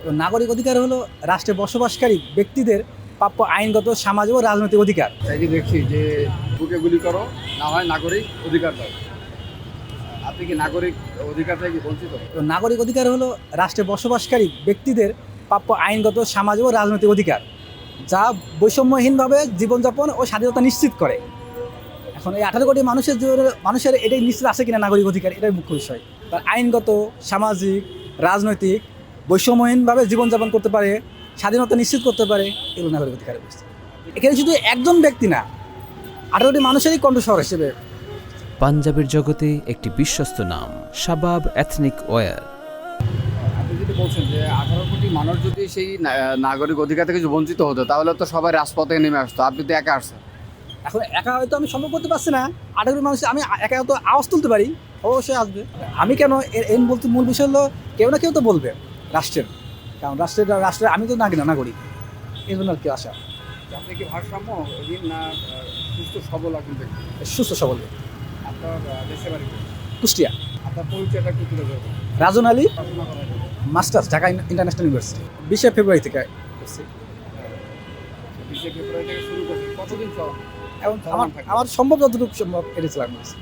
এবং নাগরিক অধিকার হলো রাষ্ট্রে বসবাসকারী ব্যক্তিদের প্রাপ্য আইনগত, সামাজিক ও রাজনৈতিক অধিকার। এই যে দেখছি যে বুকে গুলি করো, না হয় নাগরিক অধিকার দাও। আপনি কি নাগরিক অধিকার থেকে বঞ্চিত? এবং নাগরিক অধিকার হলো রাষ্ট্রে বসবাসকারী ব্যক্তিদের প্রাপ্য আইনগত, সামাজিক ও রাজনৈতিক অধিকার, যা বৈষম্যহীনভাবে জীবনযাপন ও স্বাধীনতা নিশ্চিত করে। এখন এই 18 কোটি মানুষের এটাই নিশ্চিত আছে কিনা নাগরিক অধিকার, এটাই মুখ্য বিষয়। তার আইনগত, সামাজিক, রাজনৈতিক বৈষম্যহীনভাবে জীবনযাপন করতে পারে, স্বাধীনতা নিশ্চিত করতে পারে, এগুলো নাগরিক অধিকারের বিষয়। এখানে শুধু একজন ব্যক্তি না, 18 কোটি মানুষেরই কণ্ঠস্বর হিসেবে। পাঞ্জাবের জগতে একটি বিশ্বস্ত নাম, শাবাব এথনিক ওয়্যার। আপনি যদি বলছেন যে 18 কোটি মানুষ যদি সেই নাগরিক অধিকার থেকে যদি বঞ্চিত হতো, তাহলে তো সবাই রাজপথে নেমে আসতো। আপনি তো একা আসছেন। এখন একা হয়তো আমি সম্ভব করতে পারছি না, 18 কোটি মানুষ, আমি একা হয়তো আওয়াজ তুলতে পারি, অবশ্যই আসবে। আমি কেন এর বলতে মূল বিষয় হলো কেউ না কেউ তো বলবে রাষ্ট্রের, কারণ রাষ্ট্রের আমি তো নাগরিক, এই জন্য আর কি আসা। আপনি কি ভারসাম্য না সুস্থ সবল একজন ব্যক্তি? সুস্থ সবল। আপনার দেশে বাড়ি কোথায়? কুষ্টিয়া। আপনার পরিচয়টা কি তুলে ধরবেন? রাজন আলী, পড়াশোনা করার জন্য। Masters, Dhaka international university. 20 ফেব্রুয়ারি থেকে করছি। 20 ফেব্রুয়ারি থেকে শুরু করছি। কতদিন চল? এবং আমার সম্ভব যতটুকু সম্ভব এটা চালানো হয়েছে।